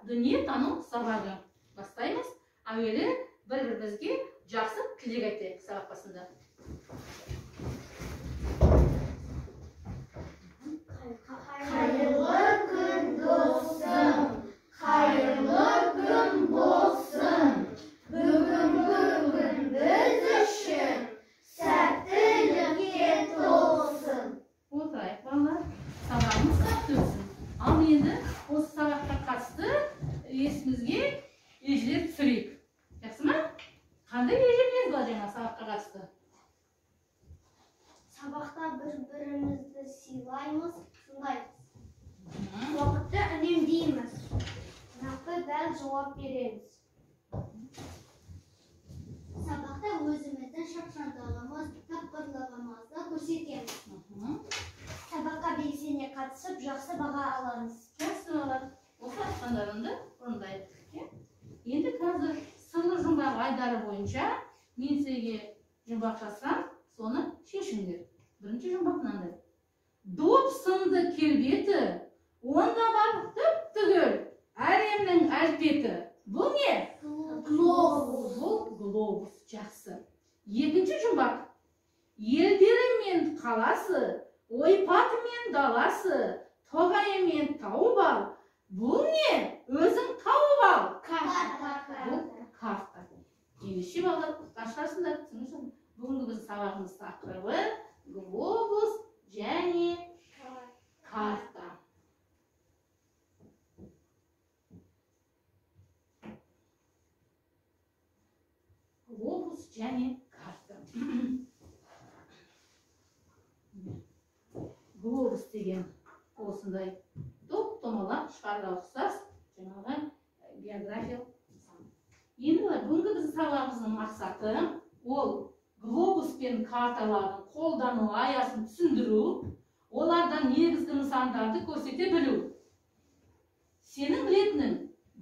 Dünya tanım sabahı başlayımız. Әуелі bir-birimizге жақсы тілек айтайық сабақ басында. Hayırlı gün olsun, hayırlı gün olsun. Bugün biz için sәттілікке olsun. Отырайық балалар, сабағымыз сәтті өтсін. Ал енді осы сабаққа қатысты есімізге ежелер түсірейік. Жақсы ма? Қандай ежелер бар жаңа сабаққа қатысты? Sabahta bir-birimizni siylaymiz, shundaymiz. Vaqtda unumdaymiz. Naқты dal javob beramiz. Sabahta o'zimizni shop-shodligimiz, tadbirligimizni ko'rsatamiz. Sabaqqa belsenga қатысып, жақсы баға аламыз. Жақсы балалар, осы айтқандарымды орындайық. Енді қазір сырлы жұмбақ айдары бойынша мен сізге жұмбақ жазсам, соны шешіңдер. Бірінші жұмбақ мынандай. Доп сынды келбеті, онда бар түп-түгел әлемнің әлпеті. Бұл не? Globus. Бұл глобус. Жақсы. Екінші жұмбақ. Елдері мен қаласы, ойпаты мен даласы, тоғайы мен тауы бар. Бұл не? Өзің тауып ал. Бұл карта. Ендеше балалар, қашқарсыңдар, түсініңіздер. Бүгінгі біздің сабағымыз тақырыбы глобус және карта. Глобус және карта. Глобус деген осындай топ-томалақ шығарға ұқсас жаңағы географиялық нысан. Енді бүгінгі біздің сабағымыздың мақсаты ол глобус пен карталардың қолдану аясын түсіндіру, олардан негізгі нысандарды көрсете білу. Сенің білетінің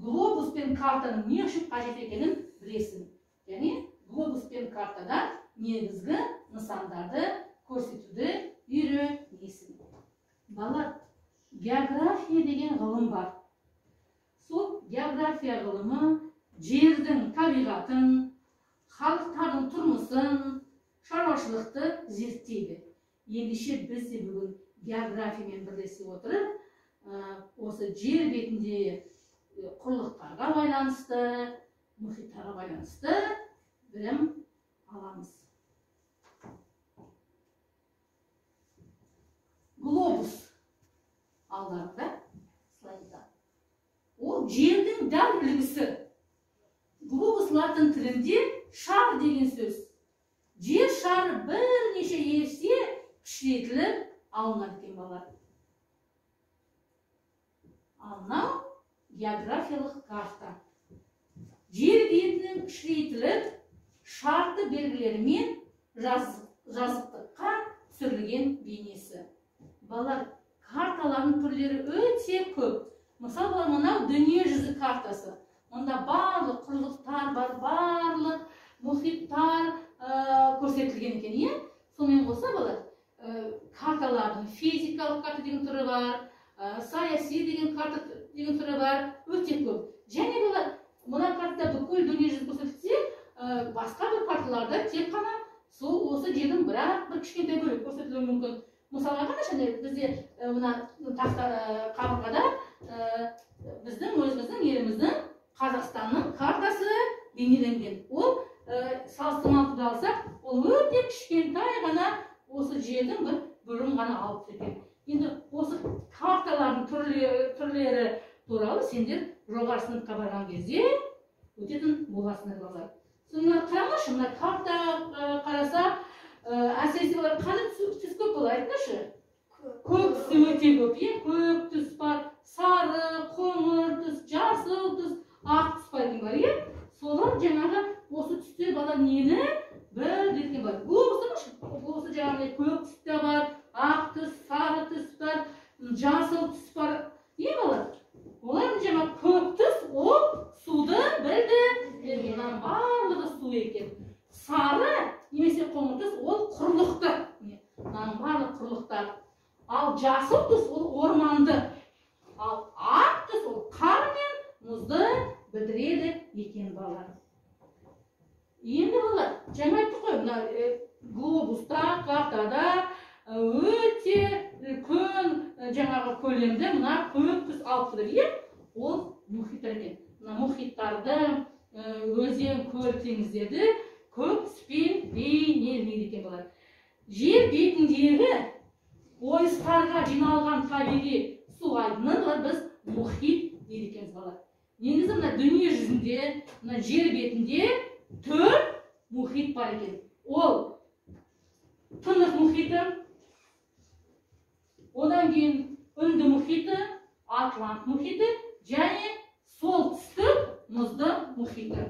глобус пен картаның не үшін қажет екенін білесің. Және глобус пен картадан негізгі нысандарды көрсетуді үйренесің. Балалар, география деген ғылым бар. Сол география ғылымы жердің табиғатын, халықтардың тұрмысын, шаруашылықты зерттейді. Ендеше біз де бүгін географиямен бірлесе отырып, осы жер бетінде құрлықтарға байланысты, мұхиттарға байланысты білім аламыз. Глобус алдарында слайдта. Ол жердің дәл үлгісі. Глобус латын тілінде шар деген сөз. Жер шары бірнеше есе кішірейтіліп алынады екен балалар. Ал мынау географиялық карта. Жер бетінің кішірейтіліп шартты белгілерімен жазықтыққа түсірілген бейнесі. Балалар, карталардың түрлері өте көп. Мысалы, мынау дүние жүзі картасы. Онда барлық құрлықтар бар, барлық мұхиттар көрсетілген екен. Сонымен қоса балалар, карталардың физикалық карта деген түрі бар, саяси деген карта деген түрі бар, өте көп. Және балалар, мына картада бүкіл дүние жүзі көрсетілсе, басқа бір карталарда тек қана осы жердің бір кішкентай бөлігі көрсетілуі мүмкін. Мысалға қарашы, бізде мына қабырғада біздің өзіміздің еліміздің Қазақстанның картасы бейнеленген. Ол салыстырмалы түрде алсақ, ол өте кішкентай ғана осы жердің бір бөлігін ғана алып кеткен. Енді осы карталардың түрлері туралы сендер жоғары сыныпқа барған кезде өтетін боласыңдар балалар. Сонда қараңызшы, мына карта қараса, әсіресе олар қандай түс көп болады, айтыңызшы? Көк түсі өте көп, көк түс бар, сары, қоңыр түс, жасыл түс, ақ түс бар екен бар, солар жаңағы осы түстер бала нені білдірген бар. Осы жаңағы көк түс те бар, ақ түс, сары түс бар, жасыл түс бар. Не бала? Олар жаңа көк түс, ол суды білдірген. Мынаның барлығы су екен. Сары немесе қоңыр түс, ол құрлықты. Мынаның барлығы құрлықтар. Ал жасыл түс, ол орманды. Ал ақ түс, ол қар мен мұзды білдіреді екен балалар. Енді балалар, жаңа айттық қой, мына глобуста, картада өте үлкен жаңағы көлемді мына көк түс алып тұр. Ол мұхиттар екен. Мына мұхиттарды, өзен, көл, теңіздерді көк түспен бейнелейді екен балалар. Жер бетіндегі ойыстарға жиналған табиғи су айдынын біз мұхит дейді екенбіз балалар. Негізі мына дүние жүзінде, мына жер бетінде 4 мұхит бар екен. Ол Тынық мұхиты, одан кейін Үнді мұхиты, Атлант мұхиты және солтүстік мұзды мұхиты.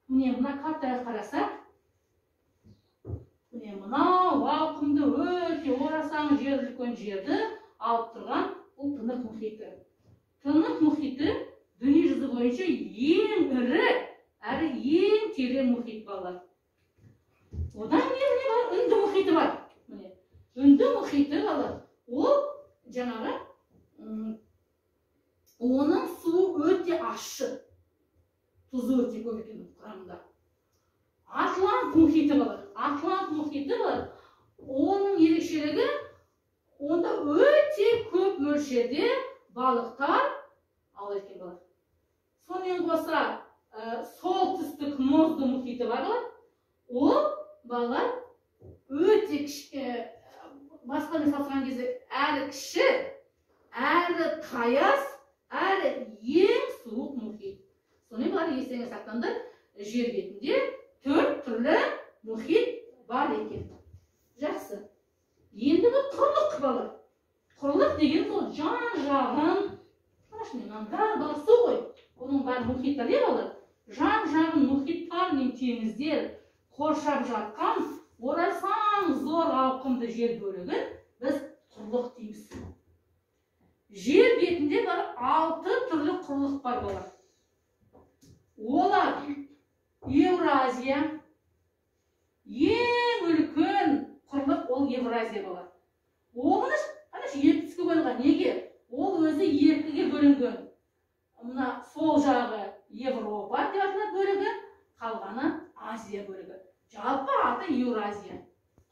Міне мына картаға қарасақ, міне мынау ауқымды өте орасан үлкен жерді алып тұрған бұл Тынық мұхиты. Тынық мұхиты дүние жүзі бойынша ең ірі әрі ең терең мұхит балалар. Одан кейін Үнді мұхиты бар. Үнді мұхиты балалар, ол жаңағы оның су өте ащы, тұзы өте көп екен құрамында. Атлант мұхиты балалар. Атлант мұхиты балалар, оның ерекшелігі онда өте көп мөлшерде балықтар ал екен балалар. Сонымен қоса солтүстік мұзды мұхиты бар балалар. Ол балалар өте басқа салған кезде әрі кіші, әрі таяз, әрі ең суық мұхит. Сонымен балалар есіңізге сақтанды, жер бетінде 4 түрлі мұхит бар екен. Жақсы. Енді бұл құрлық балалар. Құрлық деген сол жан-жағын, бәрі су ғой. Оның бәрі мұхиттар балалар. Жан-жағын мұхиттар мен теңіздер қоршап жатқан орасан зор ауқымды жер бөлігін біз құрлық дейміз. Жер бетінде бар 6 түрлі құрлық бар балалар. Олар Евразия, ең үлкен құрлық ол Евразия балалар. Оны екі түске бөлінген. Неге? Ол өзі екіге бөлінген. Мына сол жағы Европа деп аталатын бөлігі, қалғаны Азия бөлігі. Жалпы аты Еуразия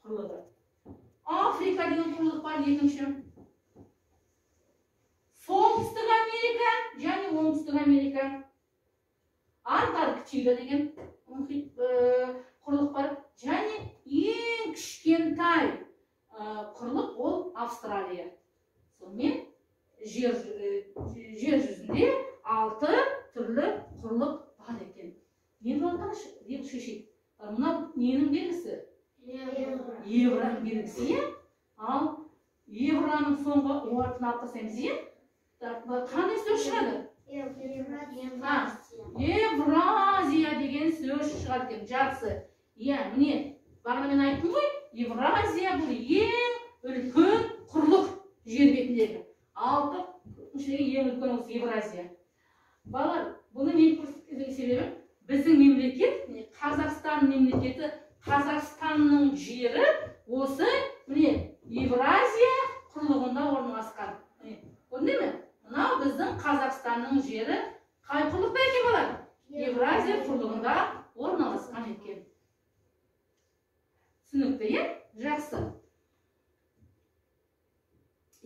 құрлығы. Африка деген құрлық бар екінші. Солтүстік Америка және оңтүстік Америка. Антарктида деген құрлық бар. Және ең кішкентай құрлық ол Австралия. Сонымен жер жүзінде 6 түрлі құрлық бар екен. Енді олар шешейік. Мына ненің белгісі? Евраның белгісі. Ал евраның соңғы оратын алып тастаймыз. Қандай сөз шығады? Евразия деген сөз шығады екен. Жақсы. Міне, бағана мен айттым ғой, Евразия бұл ең үлкен құрлық жер бетіндегі. 6 ең үлкен осы Евразия. Балалар, бұны мен көрсеткен себебім, біздің мемлекет, Қазақстан мемлекеті, Қазақстанның жері осы Евразия құрлығында орналасқан. Көрдіңіз ме? Мынау біздің Қазақстанның жері қай құрлықта екен балалар? Евразия құрлығында орналасқан екен. Түсінікті, жақсы.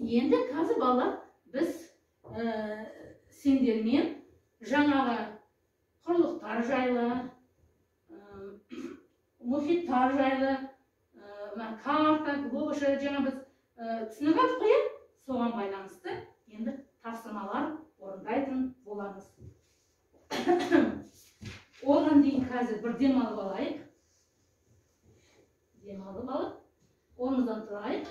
Енді қазір балалар біз сендермен жаңағы құрлықтар жайлы, мұхиттар жайлы, карта, глобус жайлы жаңа біз түсінік алдық қой, соған байланысты енді тапсырмалар орындайтын боламыз. Оған дейін қазір бір дем алып алайық. Дем алып алып, орнымыздан тұрайық.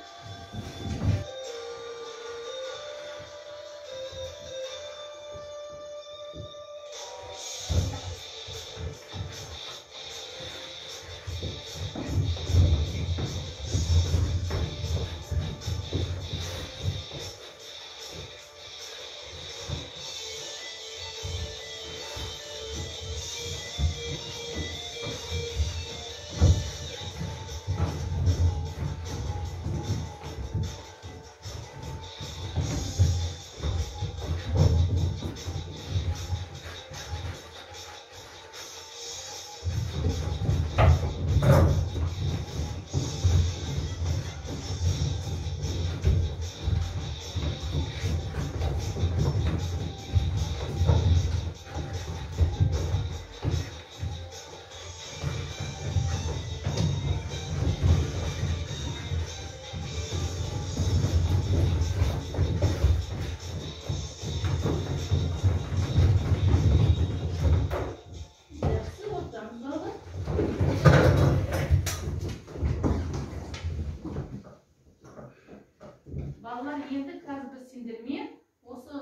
Балалар, енді қазір біз сендермен осы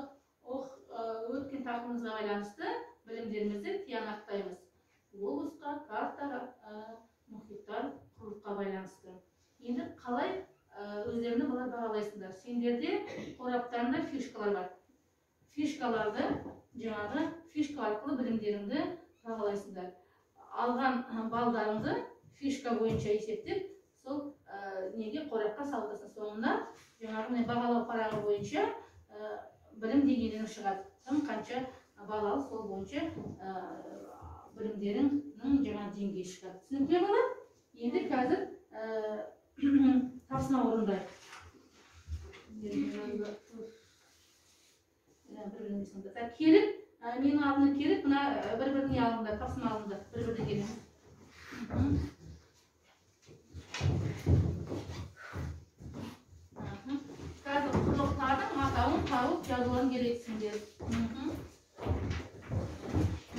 өткен тақырыбымызға байланысты білімдерімізді тиянақтаймыз. Глобусқа, картаға, мұхиттар, құрлыққа байланысты. Енді қалай өздеріне бұлар бағалайсыңдар? Сендерде қораптарында фишкалар бар. Фишкаларды, жаңағы фишка арқылы білімдеріңді бағалайсыңдар. Алған балдарыңды фишка бойынша есептеп, сол неге қорапқа салдырсын. Соңында жаңағы бағалау парағы бойынша білім деңгейінің шығады. Кім қанша балалы, сол бойынша білімдерінің жаңағы деңгейі шығады. Түсінікті ме? Енді қазір тапсырма орындайық. Келіп, менің алдына келіп, мына бір-біріне алыңдар, тапсырма алыңдар, бір-біріне келіп. Қазір құрлықтардың атауын тауып жазуын керексіңдер.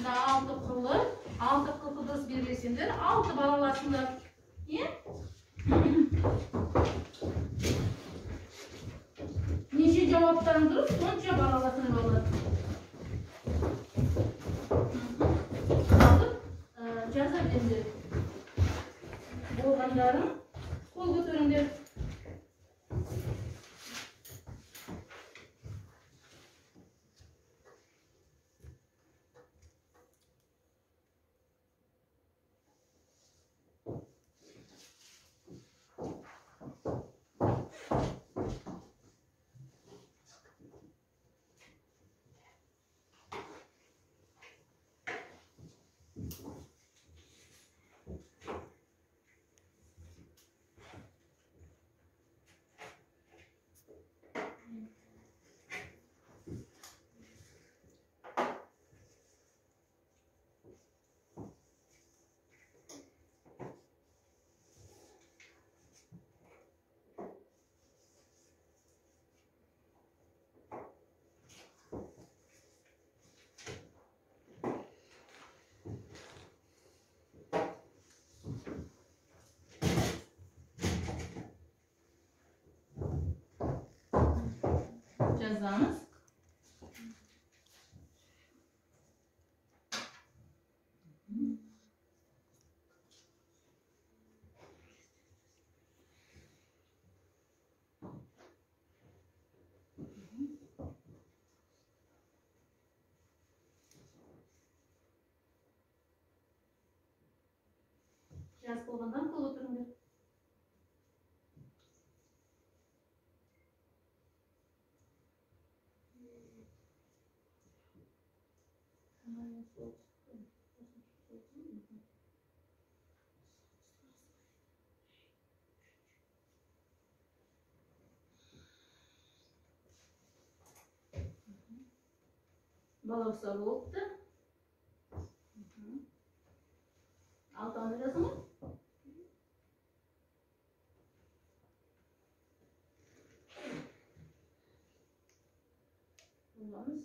Мына 6 құрлық, 6 құрлықты дұрыс белгілесеңдер, 6 балаларсыңдар. Неше жауаптарың дұрыс, сонша балаларсың балалар. Жаза біліңдер. Болғандарын қол көтеріңдер. Yazamız. Yaz bolğandan qol oturundur. Balausa oldu. Alttan biraz mı? Kullanız.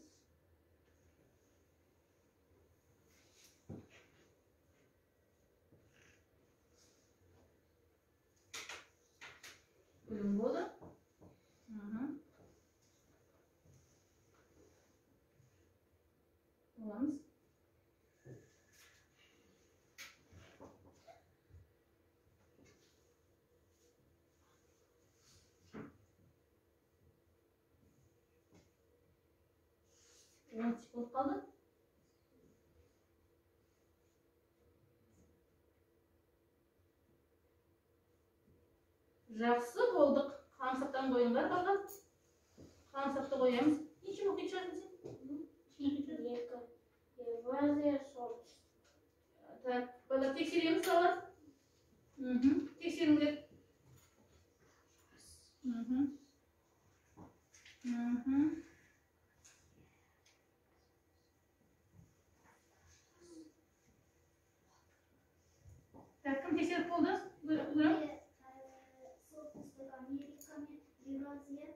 Қанша секунд қалды? Жақсы болдық. Қамсақтан қойыңдар балдар. Қамсақты қоямыз. Неше мұхит шығардың сен? Евразия, солтүстік. Так, балдар тексереміз балдар. Тексеріңдер. Так, кім тексеріп болды? Бұрым? Солтүстік Америка мен Евразия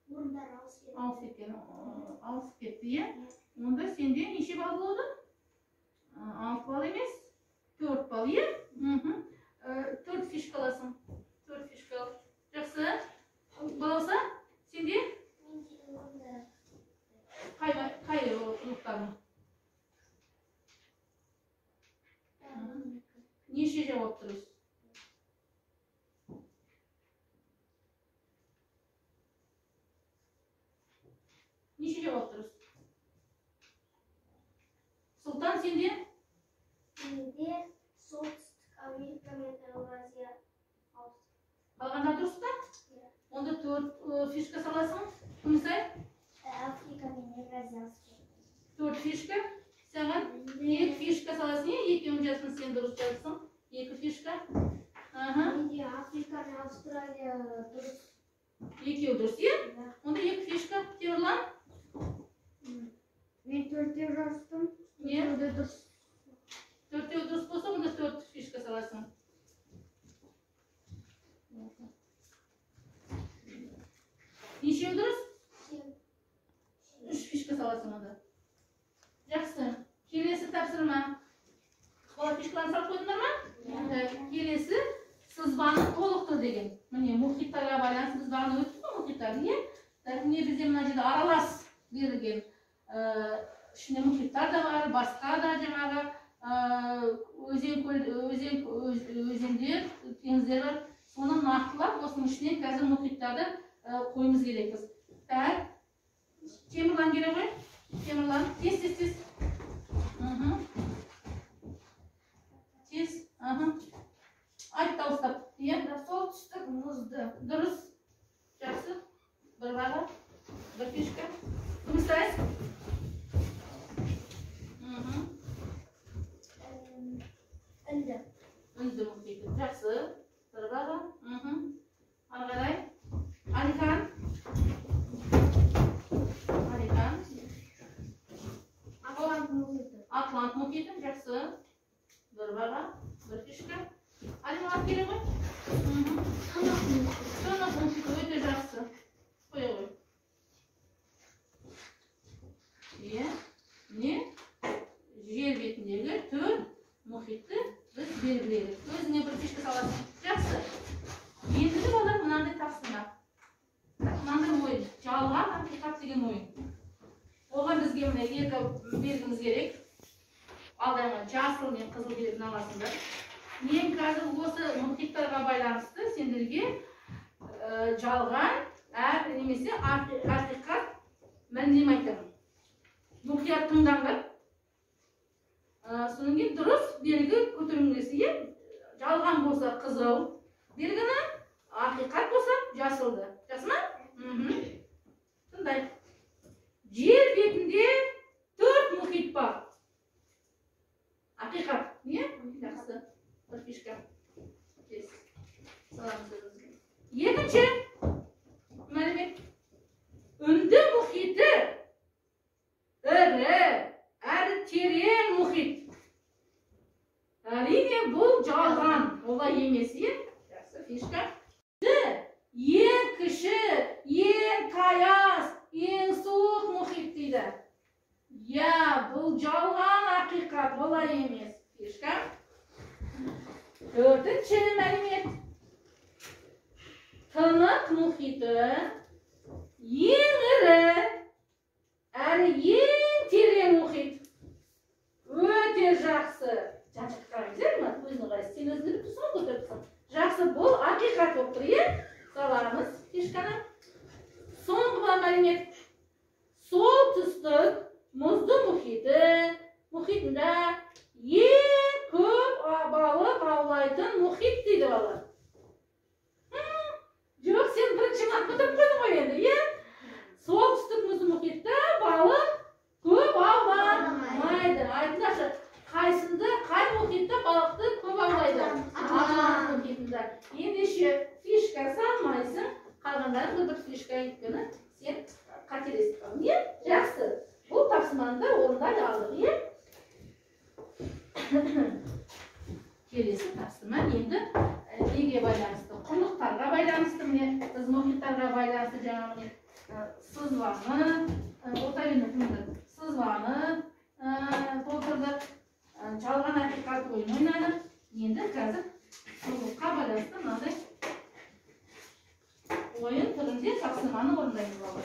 орындары Алыс кеткен. Алыс кетті, е? Онда сенде неше бал болды? 6 бал емес, 4 бал, е? 4 фишка аласың. 4 фишка ал. Жақсы. Балауса, сенде? Қай ұлықтарың? Неше жауап тұрыз? Неше жауап тұрыз? Сұлтан, сенде? Менде солтүстік Америка мен Евразия алыс. Қалғанда дұрыс па? Онда 4 фишка саласың. Күмісай? Африка мен Евразия алыс. 4 фишка. Саған 2 фишка саласың, екеуін жазсын, сен дұрыс жазсың. 2 фишка. Менде Африка мен Австралия дұрыс. Екеу дұрыс, е? Онда 2 фишка. Темірлан? Мен 4-те жаздым. Не? 4-те дұрыс. 4-те дұрыс болса, онда 4 фишка саласың. Нешеу дұрыс? 3 фишка саласың онда. Жақсы. Келесі тапсырма. Бала фишкаларын салып қойдыңдар ма? Келесі сызбаны толықтыр деген. Міне мұхиттарға байланысты біз бағана өттік қой мұхиттар, не? Міне бізде мына жерде аралас берілген. Ішінде мұхиттар да бар, басқа да жаңағы өзендер, теңіздер бар. Соны нақтылап, осының ішінен қазір мұхиттарды қойымыз керекпіз. Так, Темірлан келе ғой. Темірлан, тез. Тез. Айт дауыстап. Солтүстік мұзды. Дұрыс. Жақсы. Бір баға. Бір фишка. Күмістай. Үнді. Үнді мұхиты. Жақсы. Бір баға. Ары қарай. Алихан. Атлант мұхиты. Атлант мұхиты. Жақсы. Бір баға. Бір фишка. Алимат келе ғой. Тынық мұхиты. Өте жақсы. Қоя ғой. Не? Жер бетіндегі 4 мұхитты біз белгіледік. Өзіңе бір фишка саласың. Жақсы. Ендігі балар мынандай тапсырма. Мынандай ойын. Жалған ақиқат деген ойын. Оған бізге мына 2 белгіміз керек. Алдаңа жасыл мен қызыл белгіні аласыңдар. Мен қазір осы мұхиттарға байланысты сендерге жалған немесе ақиқат мәлімдеме айтамын. Мұқият тыңдаңдар. Содан кейін дұрыс белгі көтеріңдер. Жалған болса қызыл белгіні, ақиқат болса жасылды. Жақсы ма? Тыңдай. Жер бетінде 4 мұхит бар. Ақиқат. Не? Жақсы. Бір фишка. Екінші мәлімет. Үнді мұхиты ірі әрі терең мұхит. Әрине бұл жалған. Олай емес, е? Жақсы фишка. Ең кіші, ең таяз, ең суық мұхит дейді. Бұл жалған ақиқат. Олай емес. Фишка. Төртінші мәлімет. Тынық мұхиты ең ірі әрі ең терең мұхит. Өте жақсы. Жан-жаққа қараңыздар ма? Өзіне қарайсыз. Сен өзіңді біліп тұрсың, көтеріп тұрсың. Жақсы, бұл ақиқат болып тұр, е? Саламыз фишканы. Соңғы мәлімет. Солтүстік мұзды muhitinde en köp balık avlaytın muhit deydi bala. Yok, sen birinci matmadan koydun o endi, ya? Soltüstük muhitde balık köp avlaydı. Aytındaşı, kaysında, kay muhitde balıkты köp avlaydı? Atlantik muhitinde. Endi şu fişka salmaysın, kalganların bir fişka etkini sen katelesip kaldın, ya? Жақсы. Bu tapsımanda orundan aldık, ya? Kelesi tapsıma endi nege байланысты? Құрлықтарға байланысты, міне, біз мұхиттарға байланысты жаңағы сызбаны, сызбаны толтырдық, жалған ақиқат ойын ойнадық. Енді қазір құрлыққа байланысты мынандай ойын түрінде тапсырманы орындаймыз бала.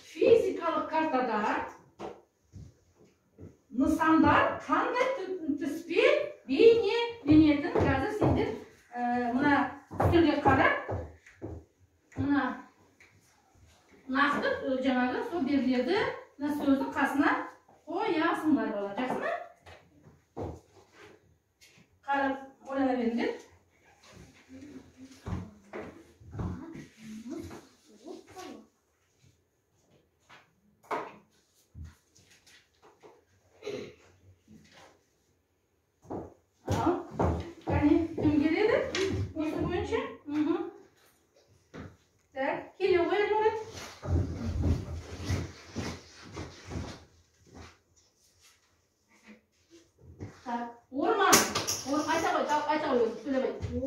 Fizikалық картада нысандар қандай түспен бейнеленетін қазір сендер мына үстелге қарап мына нақты жаңағы сол белгілерді мына сөздің қасына қоясыңдар бала. Жақсы ма? Қарап ойлана беріңдер.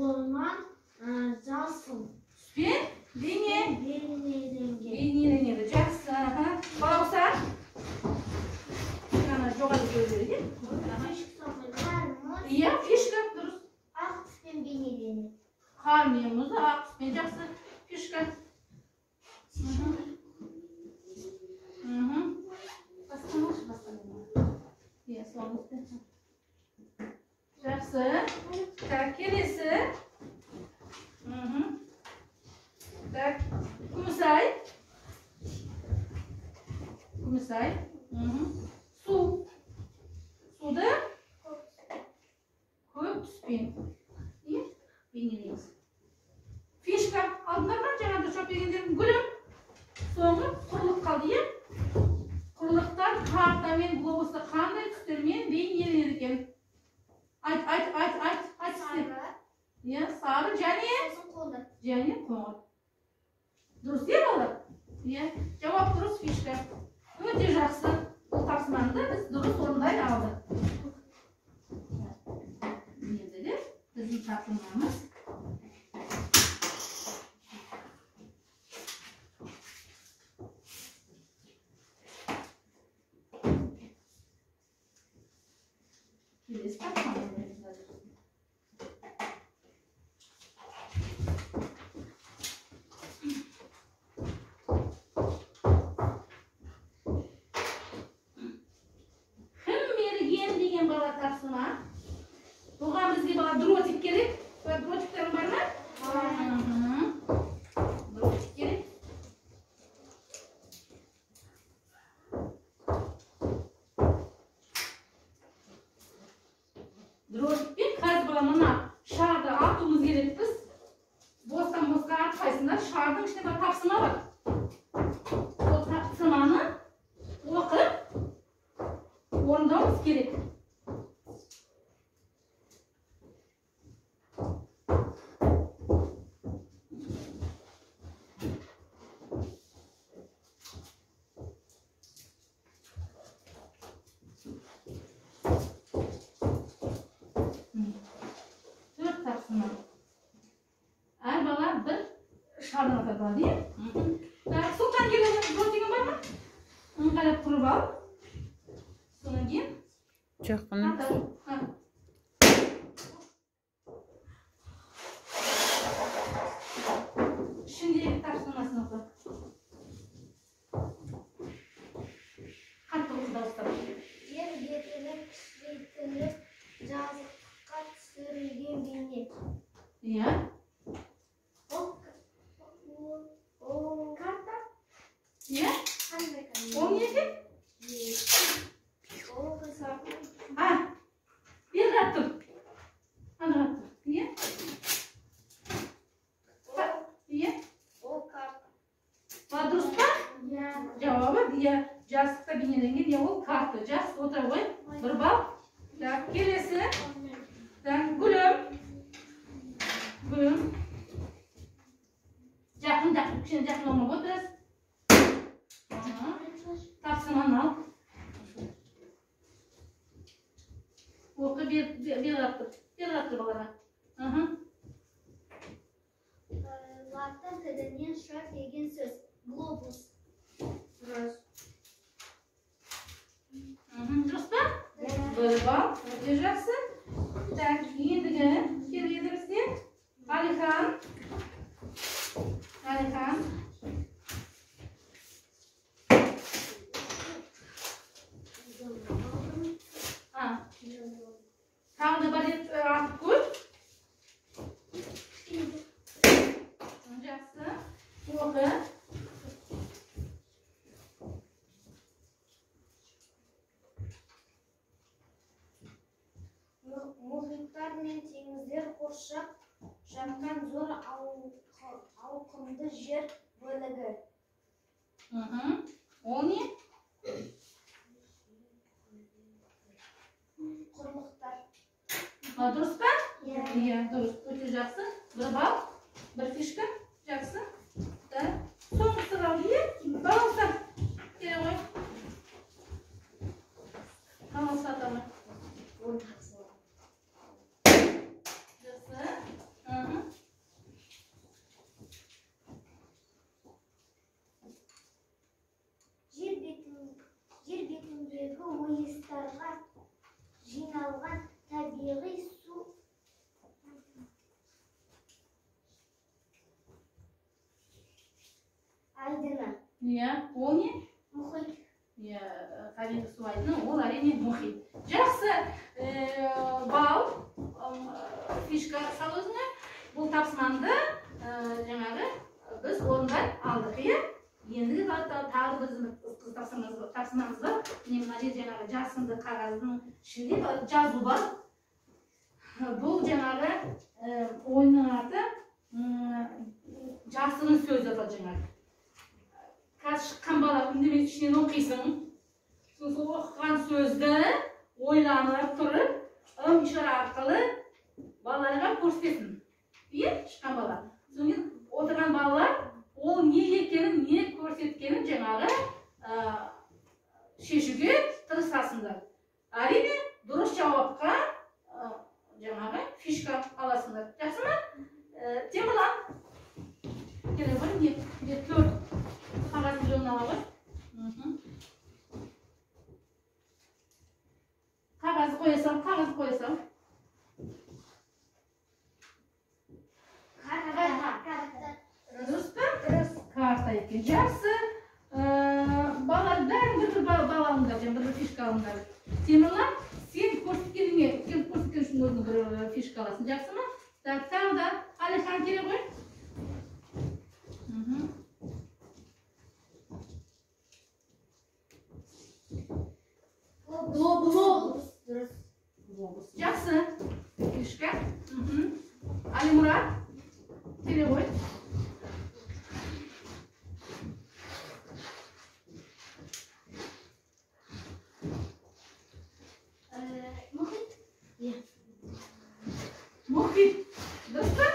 Orman жасыл. Түспен бейнеленеді. Жақсы. Балаусар. Жаңа жоғары көздері. Иә, фишка дұрыс. Ақ түспен бейнеленеді. Қар мен мұзы ақ түспен. Жақсы. Фишка. Иә, соңызды. Жақсы. Так, келесі. Так, күмісай. Су. Суды көп түспен. Бейнелейміз. Фишка. Алдыңдардан жаңада шоп дегендердің гүлі. Соңғы құрлық қалды, е? Құрлықтар карта мен глобуста қандай түстермен бейнеленеді екен? Айт. Сары. Иә, сары және қоңыр. Дұрыс, е бала? Иә, жауап дұрыс, фишка. Өте жақсы. Бұл тапсырманы біз дұрыс орындай алдық. Енді де біздің тапсырмамыз келесі тапсырмамыз. Бұған бізге бала дротик керек. Дротиктерің бар ма? Дротик керек. Дротикпен қазір бала мына шарды атуымыз керек біз. Бостан-босқа атпайсыңдар. Шардың ішінде бір тапсырма бар. Ол тапсырманы оқып орындауымыз керек. Әр бала бір шардың атады, дейм? Сұлтан келген дротигің бар ма? Қарап құрып ал. Содан кейін? Жоқ, қана. Ішіндегі тапсырмасын оқы. Қатты оқы дауыстап. Жер бетінің кішірейтіліп жазыққа Ya. O karta. Ya. Qanday karta? 17. O hesap. Ha. Bir rattım. Anlattım. Ya. Ya. O karta. Madruska. Ya. Cevabı diye jastıkta binelengen ya o kartı. Jas otura koy. Bir bal. Tak kelesi. Tak gülüm. Gülüm. Jakın jakın. Şimdi jakın olma oturuz. Tapsıman al. Oku bir rattı. Bir rattı bana. Latin tilinden şart деген söz. Globus. Dürüst mü? Bir bal. Öteceksin. Tak yendige. Geriye bizde. Alihan. Alihan. Ha. Tağını bari artık koy. Öteceksin. Oku. Muhitlar мен теңіздер қоршап жатқан зор ауқымды жер бөлігі. O ne? Құрлықтар. Dürüst mü? İyi, dürüst. Öteceksin. Bir bal. Bir fişka. Öteceksin. Son sıra diye. Balansa. Geri koy. Balansa tamam. Жер бетіндегі ойыстарға жиналған табиғи су айдыны. Ya, o ne? Мұхит. Ya, tabii su aydını, o әрине muhit. Жақсы бал, фишка салызыңа, бұл тапсыманды жаңағы біз орындан алдық, иә? Енді тағы біздің тапсымамыз бар. Мына жер жаңағы жасынды қағаздың ішінде жазу бар. Бұл жаңағы ойынның аты жасының сөзі бар жаңағы. Қазір шыққан бала үндемес ішінен оқисың. Сол оқыған сөзді ойланып тұрып, ишара арқылы балаларға көрсетесің. Иә, шыққан бала. Содан отырған балалар ол не екенін, не көрсеткенін жаңағы шешуге тырысасыңдар. Әрине, дұрыс жауапқа жаңағы фишка аласыңдар. Жақсы ма? Темірлан. Телефон не төрт қағаз миллион ала ғой. Қағаз қойсам, қағаз қойсам. Дұрыс па? Карта екен. Жақсы. Балалар бәрін бір балалыңдар, бір фишка алыңдар. Темірлан, сен көрсеткеніңе, сен көрсеткен үшін өзің бір фишка аласың. Жақсы ма? Тағы да Алихан келе ғой. Globus. Жақсы. Фишка. Алимұрат. Келе ғой. Muhit. Dürüst mü?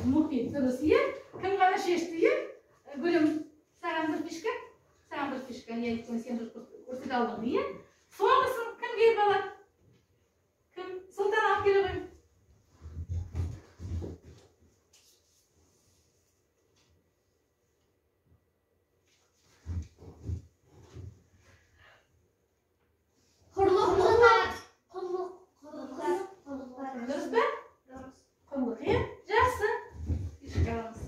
Muhit. Dürüst. Kim bana şeşti? Gülüm. Sana bir fişka. Sana bir fişka. Niye sen bir kurtik aldın diye. Sonrasın kim gel bala? Kim? Sultan al gel bakayım. Dürüst mü? Kulluk ya. Жақсы. Fişkamız.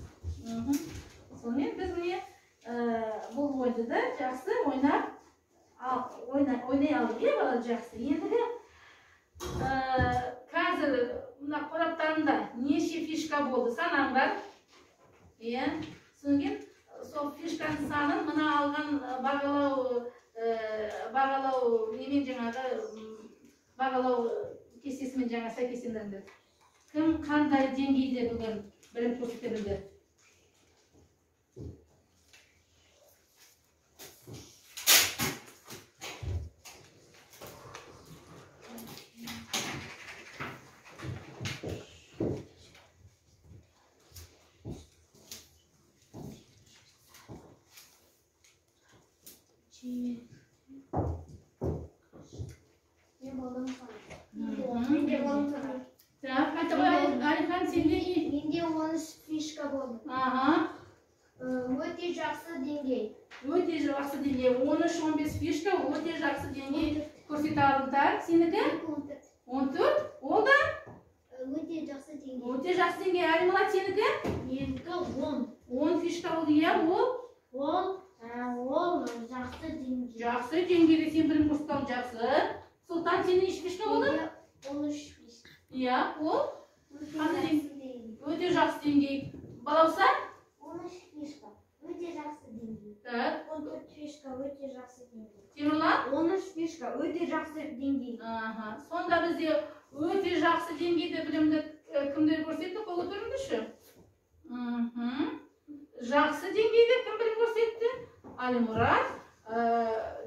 Sonra biz niye bu oyunda da жақсы oynay aldık ya bala жақсы. Енді қазір мына қораптарында неше fişka boldu sanаңдар. Iya, so'ngin sol fişkanın sanын mına algan бағалау немен жаңағы бағалау кестесімен жаңа сәйкестендіріңдер. Кім қандай деңгейде бүгін білім көрсете білді? Ben balım sana. Так, айта қой, Алихан, сенде не? Менде 13 фишка болды. Ага, Өте жақсы деңгей. өте жақсы деңгей. 13-15 фишка, өте жақсы деңгей көрсете алдыңдар. Сенікі? 14, ол да? Өте жақсы деңгей. Өте жақсы деңгей. Алимулат, сенікі? Менікі 10. 10 фишка болды, иә, ол? Ол жақсы деңгей. Жақсы деңгейде сен білім көрсете алдың, жақсы. Сұлтан, сенің неше фишка болды? 13 фишка. Иә, ол? Өте жақсы деңгей. Өте жақсы деңгей. Балауса? 13 фишка. Өте жақсы деңгей. Так. 14 фишка. Өте жақсы деңгей. Темірлан? 13 фишка. Өте жақсы деңгей. Ага. Сонда бізде өте жақсы деңгейде білімді кімдер көрсетті? Қол көтеріңдерші. Жақсы деңгейде кім білім көрсетті? Алимұрат,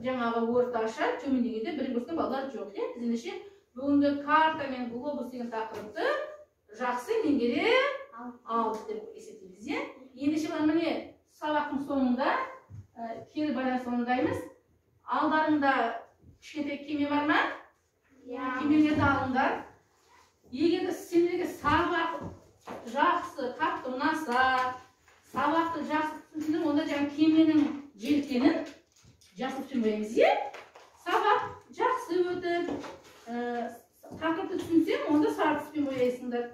жаңағы орташа, төмендегенде білім көрсеткен балалар жоқ. Біз ендеше бүгінгі карта мен глобус деген тақырыпты жақсы меңгере алды деп есептейміз. Ендеше міне сабақтың соңында, кері байланыс соңындаймыз. Алдарыңда кішкентай кеме бар ма? Кемелерді алыңдар. Егер сендерге сабақ жақсы, қатты ұнаса, сабақты жақсы түсіндім, онда жаңа кеменің желкенін жақсы түсінбейміз. Сабақ жақсы өтіп, тақырыпты түсінсем, онда сары түспен бояйсыңдар.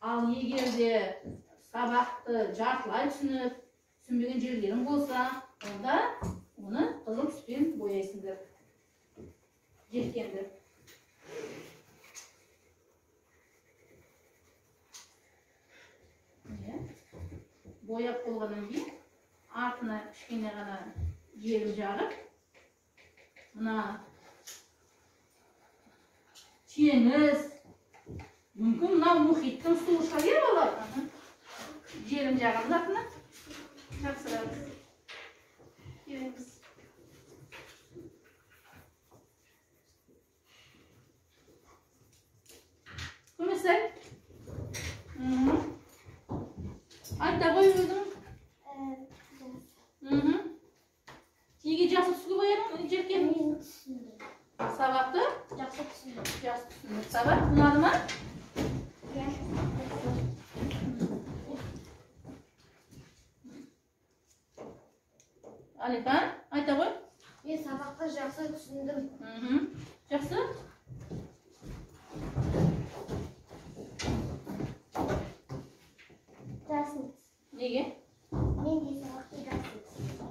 Ал егер де сабақты жартылай түсініп, түсінбеген жерлерің болса, онда оны қызыл түспен бояйсыңдар. Желкенді. Бояп болғаннан кейін артына кішкене ғана жерін жағып, мына теңіз, мүмкін мына мұхиттың суы шығар балалар. Жерін жағамыз артына. Жақсырамыз. Келеміз. Көмесай. Айта қой өзің. Неге жақсы түсігі боядың, желкен? Мен түсіндім. Сабақты? Жақсы түсіндім. Жақсы түсіндім. Сабақ ұнады ма? Алихан, айта қой. Мен сабақты жақсы түсіндім. Жақсы? Жақсы. Неге? Мен де сабақты жақсы түсіндім.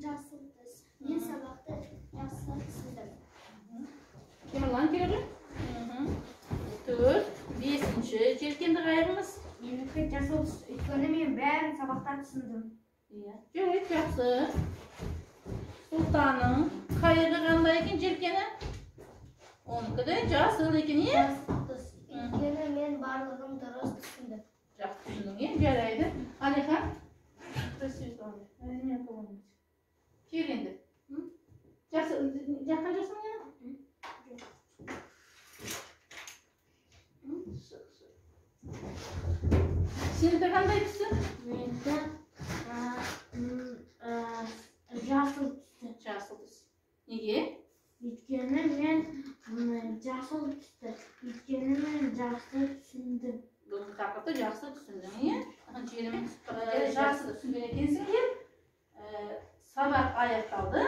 Жақсы түсіндім. Мен сабақты жақсы түсіндім. Темірлан келеді? 4, 5-ші желкенді қайырыңыз. Менікі жақсы түсіндім. Өйткені мен бәрін сабақтан түсіндім. Жарайды, жақсы. Сұлтаның қайыры қандай екен желкені? Оныкі де жасыл екен, е? Өйткені мен барлығын дұрыс түсіндім. Жақсы түсіндің, е? Жарайды. Алихан? Кел енді. Жаққан жасың не? Сенікі қандай түсі? Менікі жасыл түсті. Жасыл түс. Неге? Өйткені мен жасыл түсті. Өйткені мен жақсы түсіндім. Бүгінгі тақырыпты жақсы түсіндің, е? Жерім жақсы түсінген екенсіңдер. Сабақ аяқталды.